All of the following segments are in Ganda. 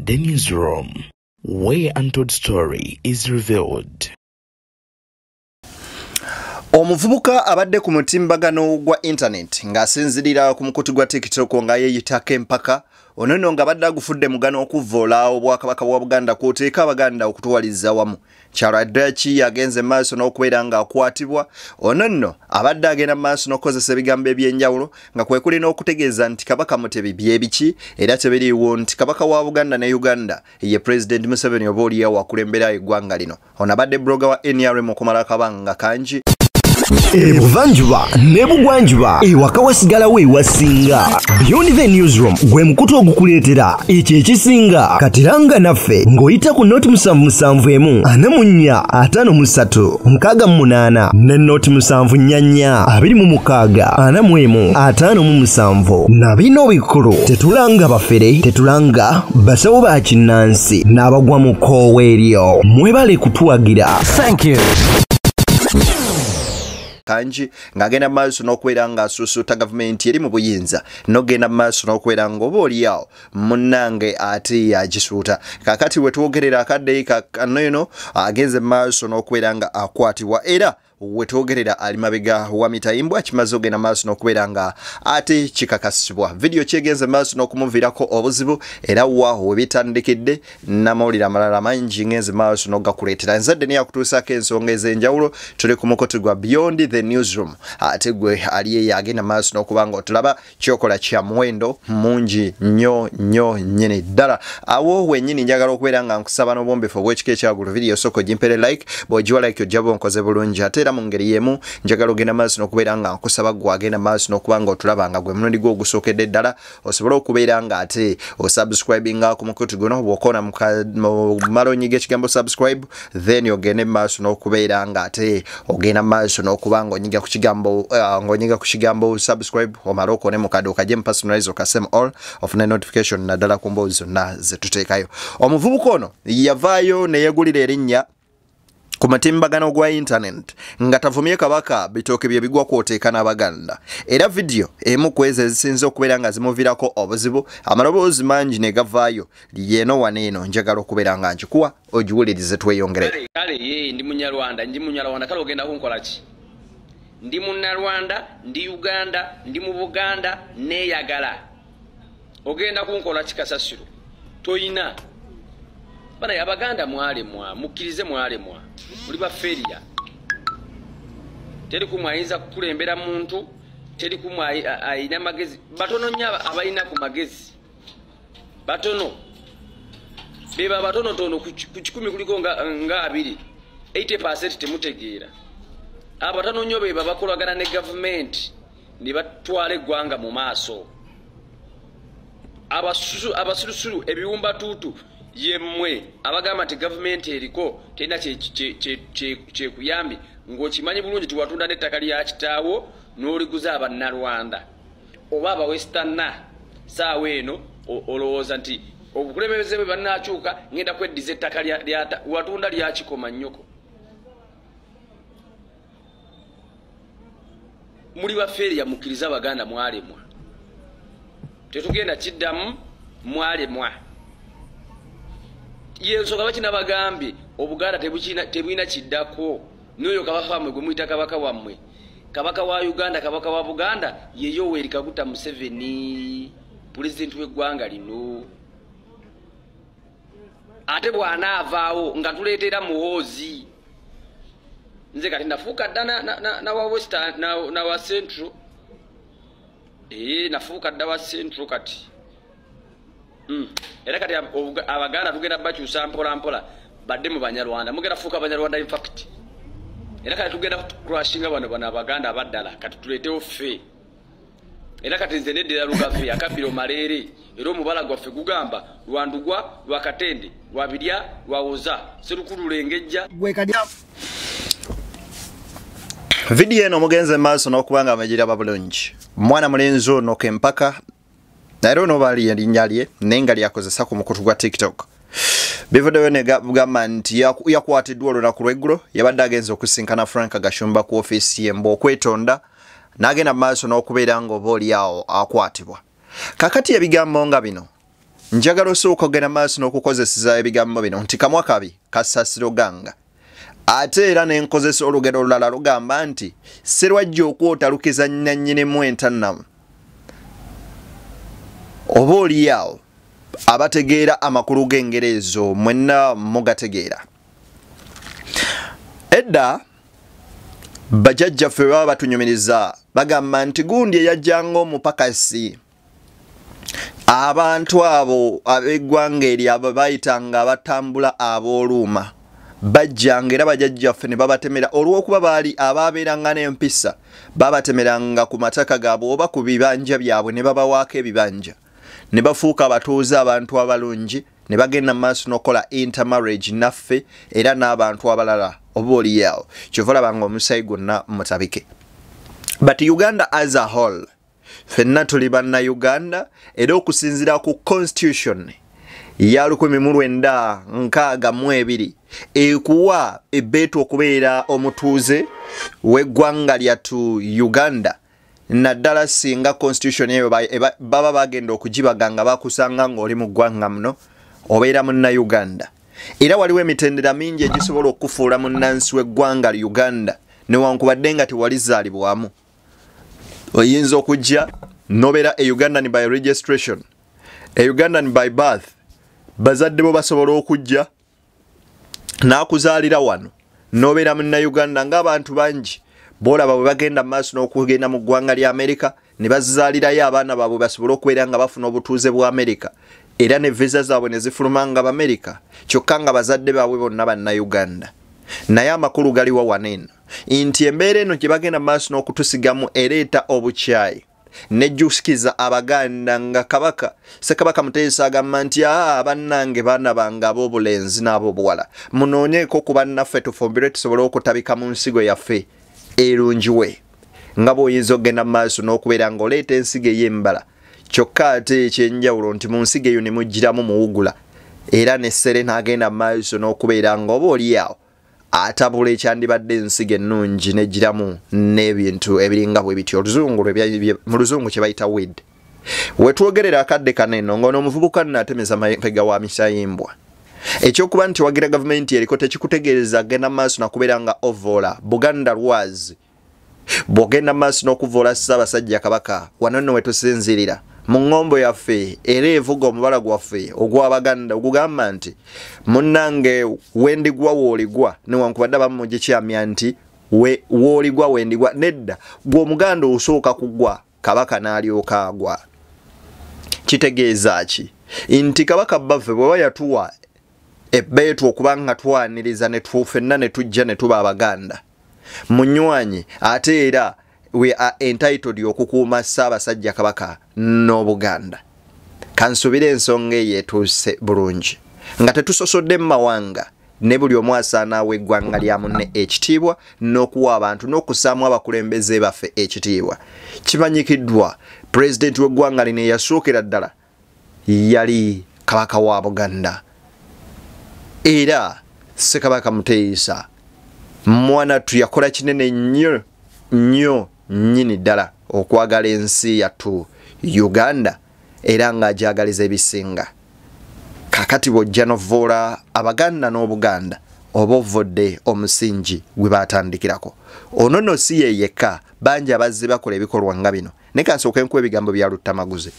The Newsroom, where untold story is revealed. Omuvubuka abadde ku mutimbagano gwa internet ng'asinzirira ku mukutu gwa TikTok nga yeeyitako empaka onono nga badde agufudde mugano okuvoola obwakabaka bwa Buganda kw'oteeka Abaganda okutuwaliza wamu. Kyalwaddaaki yagenze maaso n'okubeera ng'akwatibwa onono abadde agenda maaso n'okukozesa ebigambo eby'enjawulo nga kwe kuli n'okutegeeza nti Kabaka Mutebi byebiki era tebiriiwo nti Kabaka wa Buganda ne Uganda ye President Museveni oba oliyawo akulembera eggwanga lino. Ono abadde blogger wa NRM okumala akabanga kangi. Ebuvanjuba nebugwanjuba ewaka wasigalawo ewasinga. Beyond the Newsroom gwe mukutu ogukuleetera ekyo ekisinga katiranga naffe ng'oyita ku noti 771 44 53 ne noti 744 26 45 na bino bikulu tetulanga bafere tetulanga basawo ba kinnansi n'abagwa mu koowe eryo mwebale kutuwagira. Thank you. Kanji ngagenda maaso n'okwera nga asusuuta gavumenti eri mu buyinza n'ogenda maaso n'okwera ng'oba oliawo munnange ate yagisuuta. Kakati we twogerera akadde kano eno agenze maaso n'okwera nga akwatibwa era wetwogerera ali mabega wa mitayimbwa kimaze ogenda maaso n'okubeera nga ate kikakasibwa. Video kyegenze maaso n'okumuviirako obuzibu era wa webitandikidde n'amawulire amalala mangi ngenze maaso n'ogakuleetera. Nzadde niyo akutuusaako ensonga ez'enjawulo tuli ku mukoto gwa Beyond the Newsroom ate gwe aliye yagenda maaso n'okuba nga otulaba kyokola kya muwendo mungi nnyo nnyini ddala. Awo wennyini njagala okubeera nga nkusaba n'obwombefu obw'ekika ekyagulu video soko gimpere like bw'ogiwa like ojjaba onkoze bulungi ate mu ngeri yemu njagala ogenda maaso n'okubeera nga nkusaba gwe agenda maaso n'okuba nga otulaba nga gwe mulundi gwo ogusookedde ddala osobole okubeera nga ate osubscribinga ku mukutu guno bw'okoona mu malonyi g'ekigambo subscribe then ogende maaso n'okubeera nga ate ogenda maaso n'okuba nga onyiga ku kigambo subscribe omala okoone mu kadde okagye mu personalize okasemu all ofune notification naddala ku mboozi zonna ze tuteekayo. Omuvubuka ono yavaayo ne yeegulira erinnya ku mutimbagano gwa internet nga tavumye Kabaka bitooke bye bigwa kwoteeka n'Abaganda era video emu kweza ezisinze okubeera nga zimuviirako obuzibu amaloboozi mangi ne gavaayo lyeno waneeno njagala okubeera nga nkikuwa ogiwulirize tweyongere. Kale ndi Munyarwanda kale ogenda kunkola ki? Ndi Munyarwanda ndi Uganda ndi mu Buganda neeyagala ogenda kunkola ki kasasiro toyina bana y'Abaganda mwalemwa mukkirize mwalemwa muli bafeeriya teri kumwayinza kukulembera muntu teri kumwayina magezi batono nnyo abalina ku magezi batono beba batono tono ku 10 kuliko nga 2 80% temutegeera abatono nnyo beba bakolagana ne government ne batwala eggwanga mu maaso abasulusulu ebiwumba tutu yemwe abagamba nti government eriko tena kyekuyambi ng'okimanyi bulungi tiwatunda n'ettaka lya kitaawo n'oliguza Abannarwanda oba Abawestana saawa eno olowooza nti obukulembeze bwe bannaakyuka ngenda kweddiza ettaka watunda lya kikoma nnyoko. Muli bafeeriya mukkiriza Abaganda mwalemwa tetugenda kiddamu mwalemwa. Yensonga bakina bagambye Obuganda tebulina kiddako n'oyo kabaka wammwe gwe muyita kabaka wammwe kabaka wa Uganda kabaka wa Buganda ye Yoweri Kaguta Museveni pulezidenti w'eggwanga lino. Ate bw'anaavaawo nga tuleetera muhoozi nze kati nafuuka dda na wa Western na wa Central nafuuka dda wa Central kati era kati Abaganda tugenda bakyusa mpola badde mu Banyarwanda mugenda fuuka Banyarwanda in fact era kati tugenda kurashinga bano Abaganda abaddala kati tuleetewo ffe era kati nze neddira Lugave Akabiro Maleere era omubala gwaffe gugamba Lwandugwa Lwakatende Lwabirya Lwawoza Sserukulu Lengejja video eno mugenze maaso n'okuba nga amagiraba bulungi mwana mulenzi ono kempaka naye ono bali erinnya lye naye nga lyakozesa ku mukutu gwa TikTok. Bivuddeyo ne gamba nti yakwatiddwa olunaku lw'eggulo yabadde agenza okusinkana Frank Gashumba ku ofiisi ye mbu okwetonda n'agenda maaso n'okubeera ng'oba oliawo akwatibwa. Kakati ebigambo nga bino njagala osooka ogenda maaso n'okukozesa ebigambo bino nti kamwa kabi kasasiro ganga ate era n'enkozesa olugero olulala lugamba nti serwajja okwotalukiza nnannyinimu entannamu oba oliyaawo abategeera amakulu g'engeri ezo mwenna mugategeera. Edda bajjajjaffe baba batunyumiriza bagamba nti gundi eyajjanga omupakasi abantu abo ab'eggwanga eri abo bayitanga abatambula abooluuma bajjanga era bajjajjaffe ne babatemera olw'okuba baali abaabeeranga n'empisa babatemeranga ku mataka gaabwe oba ku bibanja byabwe ne babawaako ebibanja ne bafuuka abatuuze abantu abalungi ne bagenda mu maaso n'okola intermarriage naffe era n'abantu abalala oba oliyaawo kyova olabanga omusayi gwonna mutabike. But Uganda as a whole ffenna tuli bannayuganda era okusinziira ku constitution ya 1962 ekuwa ebbeetu okubeera omutuuze w'eggwanga lyattu Uganda naddala singa constitution eyo baba bagenda okugibaganga bakusanga ng'oli mu ggwanga muno obeera munnayuganda era waliwo emitendera mingi egisobola okufuula munnansi w'eggwanga Uganda newankubadde nga tewalizaalibwamu. Oyinza okujja nobeera e Ugandan by registration, e Ugandan by birth, bazadde bo basobola okujja n'akuzaalira wano nobeera munnayuganda ng'abantu bangi boolaba bwe bagenda mu maaso n'okugenda mu ggwanga lya Amerika ne bazaalirayo abaana baabwe basobole okubeera nga bafuna obutuuze bwa Amerika era ne visa zaabwe ne zifuluma nga b'Amerika kyokka nga bazadde baabwe bonna bannayuganda. Naye amakulu galiwa waneeno nti embeera eno gye bagenda mu maaso n'okutusigamu ereeta obukyayi nejjusikiza Abaganda nga kabaka Ssekabaka Muteesa agamba nti bannange baana bange ab'obulenzi n'ab'obuwala munoonyeeko ku bannaffe tufumbirwe tusobole okutabika mu nsigo yaffe erungiwe nga bw'oyinza okugenda mu maaso n'okubeera ng'oleeta ensigo ey'embala kyokka ate ekyenjawulo nti mu nsigo eyo ne mugiramu muwugula era n'essere n'agenda mu maaso n'okubeera ng'oba oliyaawo atabula ekyandibadde ensigo ennungi negiramu n'ebintu ebiringa bwe bityo mu luzungu kye bayita weed. Wetwogerera akadde kaneno ng'ono omuvubuka nnatemeza mapega wa misayimbwa ekyokuba nti wagira gavumenti eriko tekikutegeereza agenda maaso nakubeera nga ovoola Buganda lwazi bw'ogenda maaso n'okuvoola Ssaabasajja Kabaka wano nno wetusinzirira mu ngombo yaffe era evuga omubala gwaffe ogw'Abaganda ogugamba nti munnange wendigwa wooligwa newankubadde abamu mugikyamya nti wooligwa wendigwa nedda gw'Omuganda osooka kugwa Kabaka n'alyoka agwa. Kitegeeza ki? Nti Kabaka baffe bw'aba yatuwa ebbeetu okuba nga twaniriza ne ffenna ne tujja ne tuba Abaganda munywanyi ate era we are entitled okukuuma Ssaabasajja Kabaka n'Obuganda. Kansubire ensonga eyo etuuse bulungi nga tetusosodde mu mawanga ne buli omu asaana w'eggwanga lya munne ekitiibwa n'okuwa abantu n'okusaamu abakulembeze baffe ekitiibwa. Kimanyikiddwa pulezidenti w'eggwanga lino eyasookera ddala yali Kabaka wa Buganda era Ssekabaka Muteesa mwanattu yakola kinene nnyo nnyini ddala okwagala ensi yattu Uganda era ng'agyagaliza ebisinga. Kakati bw'ojja novoola Abaganda n'Obuganda oba ovodde omusingi gwe baatandikirako. Ono nno si ye yekka bangi abazze bakola ebikolwa nga bino. Ne kansooke nkuwa ebigambo bya Luttamaguze.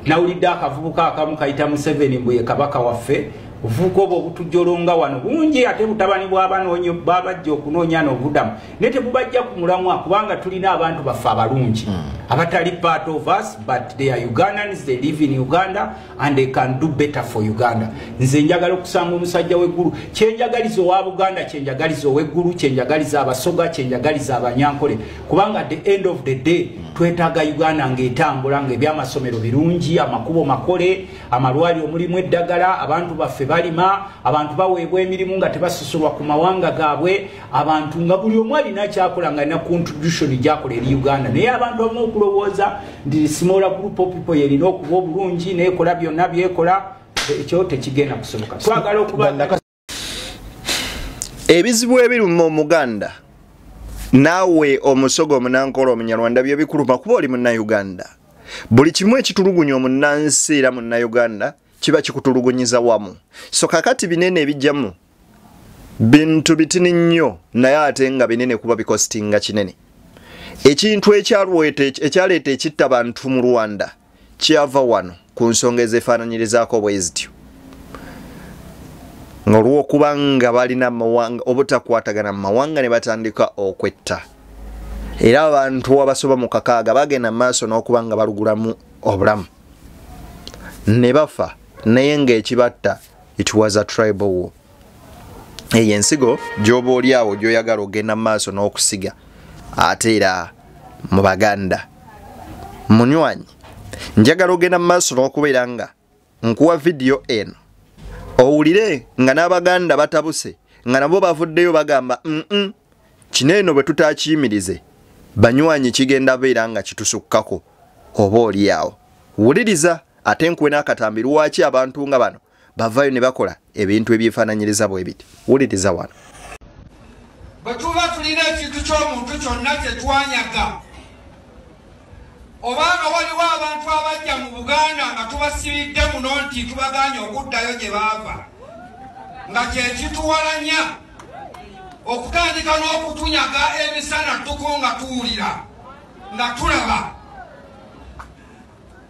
Nawulidde akavubuka akamu kayita Museveni mbu ye Kabaka waffe obuvubuka obwo obutujjolonga wano bungi ate butabani bw'abanoonyi babajja okunoonya n'obudamu naye tebubajja ku mulamwa kubanga tulina abantu baffe abalungi abatali part of us but they are Ugandans, they live in Uganda and they can do better for Uganda. Nze njagala okusanga omusajja w'eggulu kyenjagaliza owa Buganda kyenjagaliza ow'eggulu kyenjagaliza Abasoga kyenjagaliza Abanyankole kubanga at the end of the day twetaaga Uganda ng'etambula ng'ebyamasomero birungi amakubo makole amalwaliro mulimu eddagala abantu baffe balima abantu baweebwa emirimu nga tebasusulwa ku mawanga gaabwe abantu nga buli omu alina kyakola nga alina contribution gyakola eri Uganda naye abantu abamu okulowooza ndi smaller group of people yerina okuba obulungi neekola byonna byekola ekyo tekigenda kusoboka. Twagala okuba ebizibu ebiri mu Muganda naawe omusogo omunankola omunyarwanda byo bikuluma kuba oli munna Uganda buli kimu ekitulugunya omunnansi era munnayuganda kiba kikutulugunyiza wamu. So kakati binene ebijjamu bintu bitini nnyo naye ate nga binene kuba bikostinga kinene. Ekintu ekyaleeta ekitta bantu mu Rwanda kyava wano ku nsonga ezeefaananyirizaako bwe zityo. Ng'olw'okubanga balina amawanga obutakwatagana mu mawanga ne batandika okwetta. Era abantu abasoba mu kakaaga bagenda mu maaso n'okubanga balugulamu obulamu. Ne bafa naye ng'ekibatta it was a tribal war. Eyo ensigo gy'oba oli awo gy'oyagala ogenda mu maaso n'okusiga ate era mu Baganda. Munywanyi, njagala ogenda mu maaso n'okubeera nga nkuwa vidiyo eno owulire nga n'Abaganda batabuse nga nabo bavuddeyo bagamba kino eno bwe tutaakiyimirize banywanyi kigenda beera nga kitusukkako oba oli awo. Wuliriza ate nkuwe n'akatambi lwaki abantu nga bano bavayo ne bakola ebintu ebyefaananyiriza bwe biti. Wuliriza wano. Bwe tuba tulina ekintu ky'omuntu kyonna kye twanyaga obanga waliwo abantu abajja mu Buganda nga tubasibidde muno nti tubaganye okuddayo gye baava nga kyekituwalanya okutandika n'okutunyaga emisana tuko nga tuwulira nga tulaba.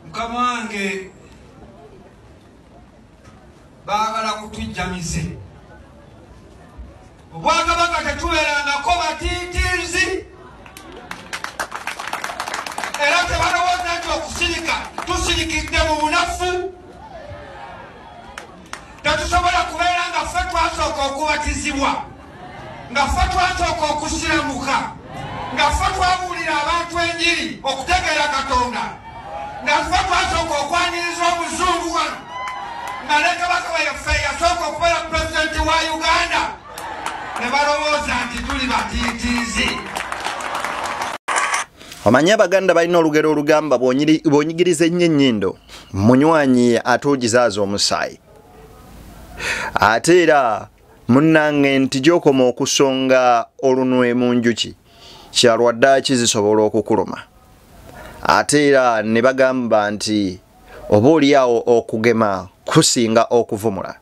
Mukama wange baagala kutujjamize. Obwakabaka tetubeerangako batiitiizi era tebalowooza nti okusirika tusirikidde mu bunafu. Tetusobola kubeera nga ffe twasooka okubatizibwa, nga ffe twasooka okusiramuka, nga ffe twabuulira abantu enjiri okutegeera Katonda, nga ffe twasooka okwaniriza omuzungu wano, nga ne Kabaka waffe yasooka okubeera pulezidenti wa Uganda, ne balowooza nti tuli batiitiizi. Omanyi Abaganda balina olugero olugamba bw'onyigiriza ennyo ennyindo munywanyi ate ogizaaza omusaayi. Ate era munnange nti gy'okoma okusonga olunwe mu njuki kyalwaddaaki zisobola okukuluma. Ate era ne bagamba nti oba oliawo okugema kusinga okuvumula.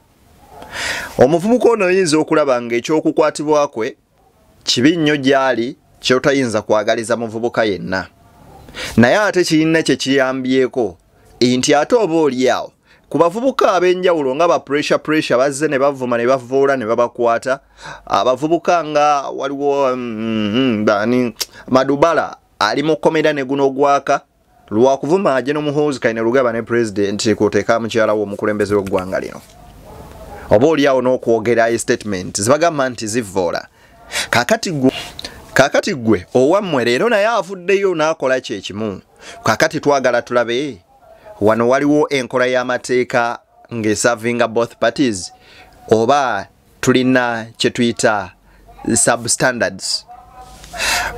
Omuvubuka ono oyinza okulaba ng'ekyokukwatibwa kwe kibi nnyo gy'ali kyotayinza kwagaliza muvubuka yenna. Naye ate kirina kye kiyambyeko nti ate oba oliawo ku bavubuka ab'enjawulo nga ba pressure bazze ne bavuma ne bavuula ne babakwata. Abavubuka nga waliwo Madubala ali mu komera ne guno gwaka lwakuvuma aje n'omuhoozi kaine lugaba ne president kwoteeka mukyala w'omukulembeze w'eggwanga lino. Oba oliawo n'okwogera statement zibagamba nti zivvoola. Kakati gwe owammwe leero naye avuddeyo n'akola kyekimu. Kakati twagala tulabe wano waliwo enkola y'amateeka ng'esavinga both parties oba tulina kye tuyita substandards.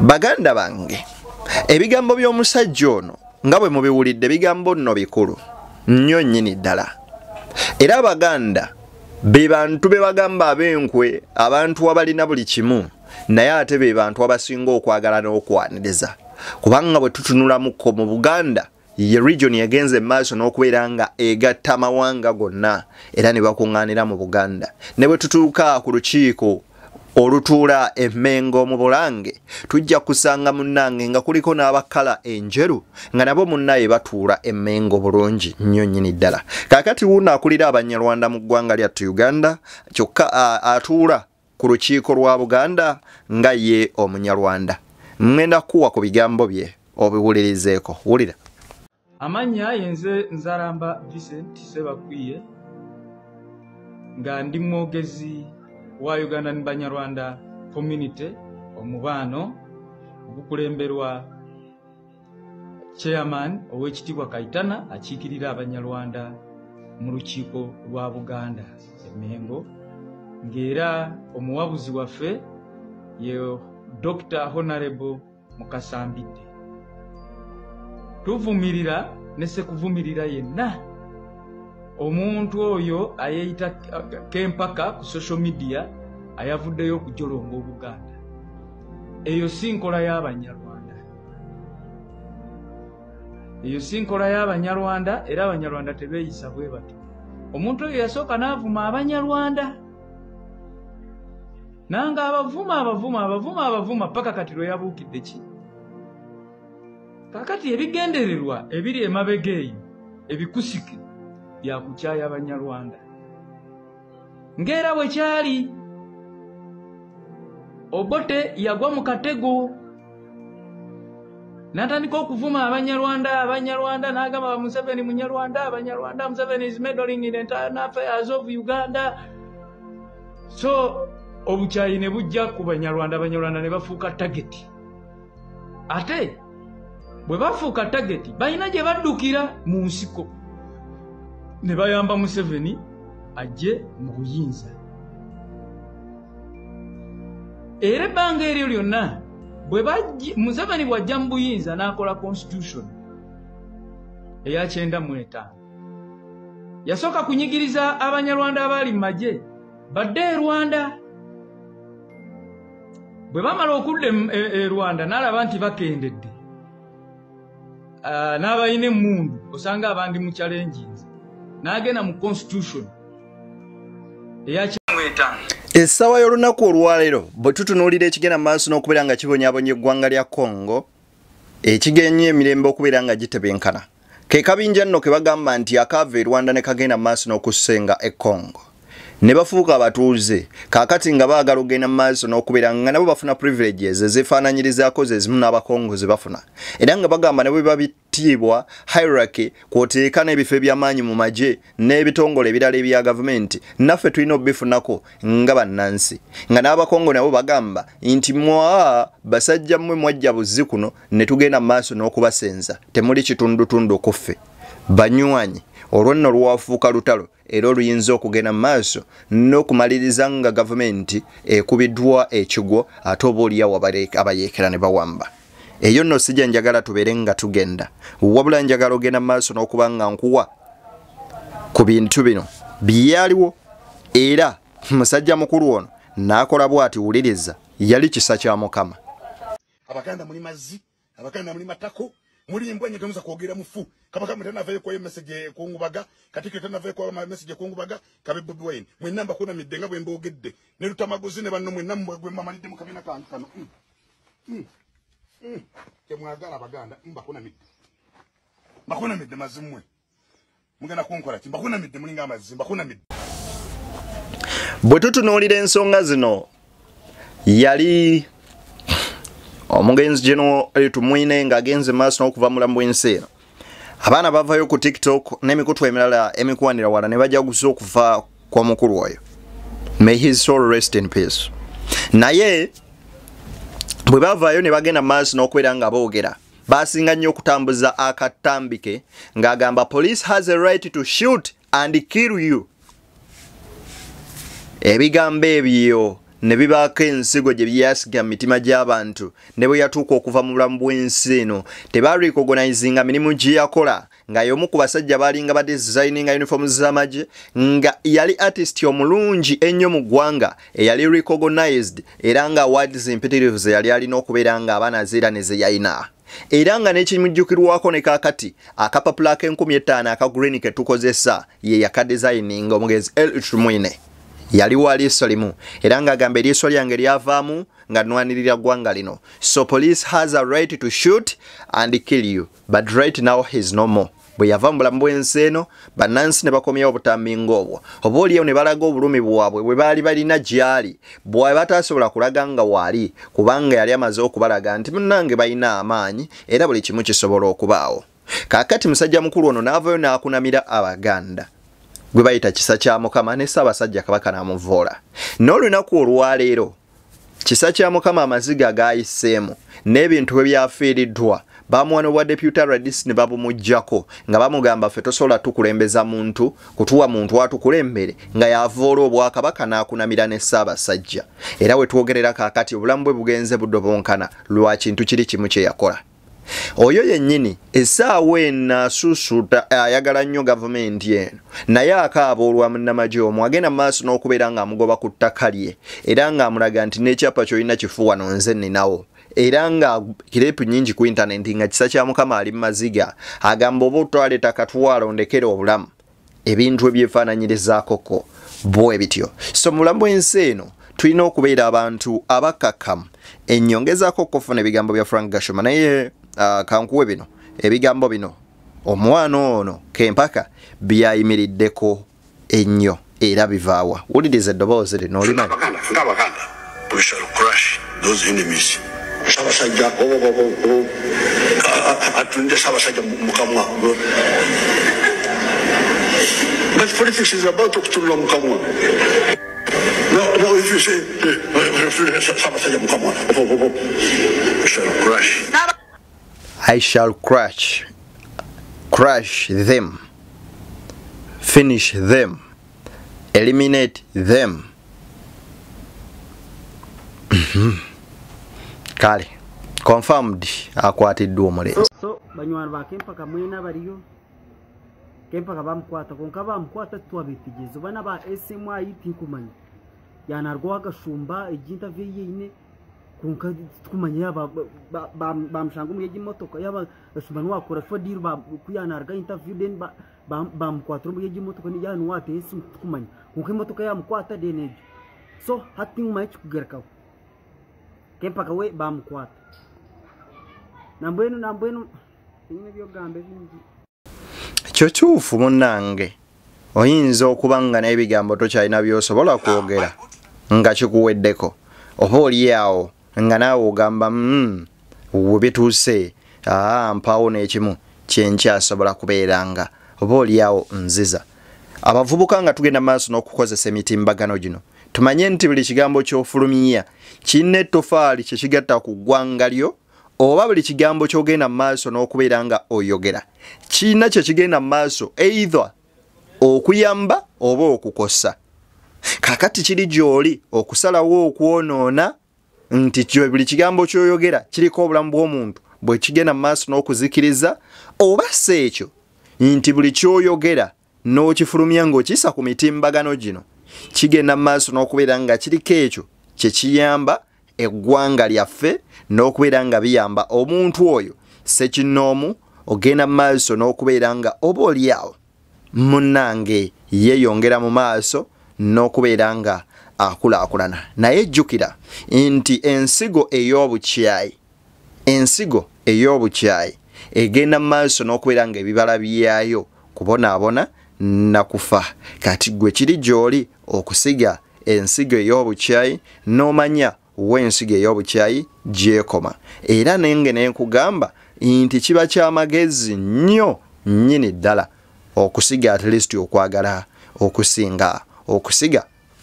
Baganda bange, ebigambo by'omusajja ono nga bwe mubiwulidde bigambo nno bikulu nnyo nnyini ddala. Era Abaganda be bantu be bagamba ab'enkwe, abantu abalina buli kimu, naye ate be bantu abasinga okwagala n'okwaniriza. Kubanga bwe tutunulamuko mu Buganda ye region yagenze maaso n'okubeera nga egatta amawanga gonna era ne bakuŋŋaanira mu Buganda. Ne bwe tutuuka ku lukiiko olutuula Emmengo mu Bulange tujja kusanga munnange nga kuliko n'abakala enjeru nga nabo munnaye batuula Emmengo bulungi nnyo nnyini ddala. Kaakati wuuno akulira Abanyarwanda mu ggwanga lyattu Uganda kyokka atuula ku lukiiko lwa Buganda nga ye Omunyarwanda. Ngenda kuwa ku bigambo bye obiwulirizeeko. Wulira. Amanya yenze Nzaramba Vincent Sebakwiye nga ndi mwogezi wa Uganda ni Banyarwanda community omubano gukulemberwa chairman owekitibwa Kaitana akiikirira Abanyarwanda mu lukiiko lwa Buganda Emmengo ngera omuwabuzi waffe ye Dr. Honorable Mukasambidde. Tuvumirira nese kuvumirira yenna omuntu oyo ayeyita kempaka ku social media ayavuddeyo okujolonga Obuganda. Eyo si nkola y'Abanyarwanda. eyo sinkola y'Abanyarwanda era Abanyarwanda tebeeyisa bwe bati. Omuntu oyo yasooka n'avuma Abanyarwanda nanga abavuma paka kati lwe yabuukidde ki. Kakati ebigendererwa ebiri emabega eyo ebikusike bya kukyaya Abanyarwanda ng'era bwe kyali Obote yagwa mu katego natandika okuvuma Abanyarwanda n'agamba Museveni Munyarwanda, Museveni is meddling in the internal affairs of Uganda. So obukyayi ne bujja ku Banyarwanda ne bafuuka target. Ate bwe bafuuka target balina gye baddukira mu nsiko ne bayamba Museveni ajje mu buyinza. Era ebbanga eryo lyonna bwe Museveni bw'ajja mu buyinza n'akola constitution eya 95 yasooka kunyigiriza Abanyarwanda abaali mu magye badde e Rwanda. Bwe bamala okudda e Rwanda n'alaba nti bakendedde n'abalina emmundu osanga abandi mu challenges n'agenda mu constitution eya 95. Essawa y'olunaku olwaleero bwe tutunuulira ekigenda mu maaso n'okubeera nga kibonyaabonya eggwanga lya Congo ekigenye emirembe okubeera nga gitebenkana ke kabinja nno ke bagamba nti akaava e Rwanda ne kagenda mu maaso n'okusenga e Congo ne bafuuka abatuuze kaakati nga baagala okugenda mu maaso n'okubeera nga nabo bafuna privileges ezeefaananyirizaako ze zimu n'Abakongo ze bafuna era nga bagamba ne bwe babitiibwa hierarchy kwoteeka n'ebifo eby'amaanyi mu magye n'ebitongole ebirala ebya gavumenti naffe tulina obifunako nga bannansi nga n'Abakongo nabo bagamba nti basajja mmwe mwajja buzzi kuno ne tugenda mu maaso n'okubasenza temuli kitundutundu kuffe banywanyi olwo nno lwafuuka lutalo era oluyinza okugenda mu maaso n'okumaliriza nga gavumenti ekubiddwa ekigwo ate oba oliyawo abayeekera ne bawamba. Eyo nno sijja njagala tubeere nga tugenda wabula njagala ogenda mu maaso n'okuba nga nkuwa ku bintu bino byaliwo era musajja mukulu ono n'akola bw'ati wuliriza yali kisa kya Mukama. Abaganda muli mazzi, Abaganda muli matako, muli embwanye temuza kwogera mufu. Kabaka mutana vaye kwa message kungubaga, katika tana vaye kwa message kungubaga, kabe Bobi Wine. Mwenamba kuna midenga bwe mbogedde. Ne lutamaguzi ne banno mwenamba gwe mama lidde mukabina kano. Temwagala Abaganda mbakuna midde. Mbakuna midde mazimwe. Mugenda kunkola ki mbakuna midde mulinga amazzi mbakuna midde. Bwe tutunuulira ensonga zino yali omugenzi General Tumwine ng'agenze maaso n'okuva mu Lambwensi eno. Abaana bavayo ku TikTok n'emikutu emirala emikwanira wala ne bajaguza okuva kwa mukulu oyo. May his soul rest in peace. Naye bwe bavayo ne bagenda maaso n'okwera nga boogera basinga nnyo okutambuza akatambike ng'agamba police has a right to shoot and kill you. Ebigambo ebyo ne bibaako ensigo gye byasiga mu mitima gy'abantu ne bwe yatuuka okuva mu bulamu bw'ensi eno tebarecognizinga mirimu gye yakola nga y'omu ku basajja baalinga badesigninga uniforms z'amagye nga yali artist omulungi ennyo mu ggwanga eyali recognized era nga awards impetitives yali alina okubeera nga abanaziira ne ze yalina era nga n'ekimujjukirwako ne kaakati akapapula ak' 50 aka green ke tukozesa ye yakadesigninga omugenzi Tumwine yaliwo aliiso limu era ng'agamba eriiso lyange lyavaamu nga nwanirira ggwanga lino. So police has a right to shoot and kill you but right now he's no more. Bwe yava mu bulamu bw'ensi eno bannansi ne bakomyawo obutambi ng'obwo oba oliyo ne balaga obulumi bwabwe bwe baali balina gy'ali bwe bataasobola kulaga nga waali kubanga yali amaze okubalaga nti munnange balina amaanyi era buli kimu kisobola okubaawo. Kaakati musajja mukulu ono n'avayo n'akunamira Abaganda gwe bayita kisa kya Mukama ne Ssaabasajja Kabaka n'amuvoola. N'olunaku olwaleero kisa kya Mukama amaziga gaayiseemu n'ebintu bwe byafiiriddwa bamuwano bwa deputy radis ne babumujjako nga bamugamba ffe tosobola tukulembeza muntu kutuwa muntu atukulembere nga yavoola Obwakabaka n'akunamira ne Ssaabasajja era we twogerera kaakati obulamu bwe bugenze buddobonkana lwa kintu kiri kimu kye yakola. Oyo yennyini essaawa eno asuusuuta ayagala nnyo gavumenti eno naye akaaba olwa munnamagye omwo agenda mu maaso n'okubeera ng'amugoba ku ttaka lye era ng'amulaga nti n'ekyapa ky'olina kifuuwa nonze nninawo era nga kirepu nyingi ku internet nga kisa kya mukama ali maziga agamba oba otwale takatwala ondekere obulamu ebintu ebyefaananyirizaakoko bwe bityo. So mulamu ensi eno tulina okubeera abantu abakakamu ennyongezaako okufuna ebigambo bya Frank Gashoma naye kankuwe bino ebigambo bino omwana ono Kempaka byayimiriddeko ennyo era bivaawa. Wuliriza eddoboozi lino olimanyi. We shall crush those enemies. Sabasajja atunde sabasajja mukamwa. But politics is about to mukamwa. No, if you say sabasajja mukamwa, we shall crush. I shall crush them, finish them, eliminate them. Kale confirmed akwatiddwa omulenzi. So banywana ba Kempaka mwena baliyo Kempaka bamukwata konka bamukwata twabitigezo bana ba SMI tinkumanya yanarwa agashumba interview yine konka tukumanya yaba bamshanga mu yimotoka yaba gashumba nwakora fo deal ba kuyanarga interview den bamukwata mu yimotoka ni yanu wate isi tukumanya konka imotoka yamukwata denejo so hating match kugerkaho Kempaka we bamukwata nambwenu ine byogambe bingi kyo kyufu munnange oyinza okubanga n'ebigambo tokyalina byosobola kwogera nga kikuweddeko oba oliawo nga naawe ogamba webituuse mpaawo n'ekimu kyenkyasobola kubeeranga oba oliawo nziza. Abavubuka nga tugenda maaso n'okukozesa emitimbagano gino tumanye nti buli kigambo ky'ofulumya kirina ettofaali kyekigatta ku ggwanga lyo oba buli kigambo ky'ogenda maaso n'okubeera nga oyogera kirina kyekigenda maaso either okuyamba oba okukosa. Kakati kiri gy'oli okusalawo okwonoona nti buli kigambo ky'oyogera kiriko obulamu bw'omuntu bwe kigenda maaso n'okuzikiriza oba si ekyo nti buli ky'oyogera n'okifulumya ng'okisa ku mitimbagano gino kigenda maaso n'okubeera nga kiriko ekyo kyekiyamba eggwanga lyaffe n'okubeera nga biyamba omuntu oyo sekinoomu ogenda maaso n'okubeera nga oba oliawo munnange yeeyongera mu maaso n'okubeera nga akulaakulana. Naye ejjukira nti ensigo ey'obukyayi egenda maaso n'okubeera nga ebibala byayo kubonaabona nakufa. Kati gwe kiri gy'oli okusiga ensigo ey'obukyayi n'omanya w'ensigo ey'obukyayi gyekoma. Era nenge nenkugamba nti kiba ky'amagezi nnyo nnyini ddala okusiga at least okwagala okusiga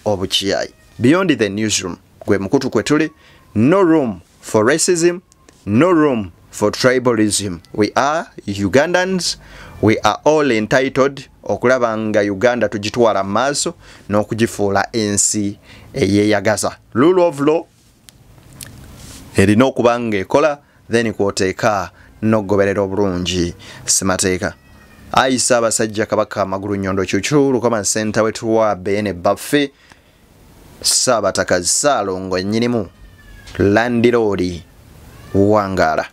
obukyayi. Beyond the newsroom gwe mukutu kwe tuli. No room for racism, no room for tribalism. We are Ugandans. We are all entitled okulaba nga Uganda tugitwala maaso n'okugifuula ensi eyeeyagaza. Rule of law erina okuba nga ekola then kwoteeka n'okugoberera obulungi ssemateeka. Ayi Ssaabasajja Kabaka Magulu Nnyondo Cuucu Lukoma Center wetuwa Bene Baffe Ssaabataka Ssaalongo nnyinimu Landiroodi Wangala.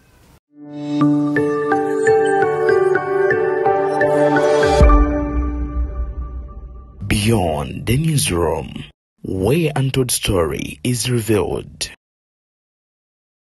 Beyond the newsroom, where untold story is revealed.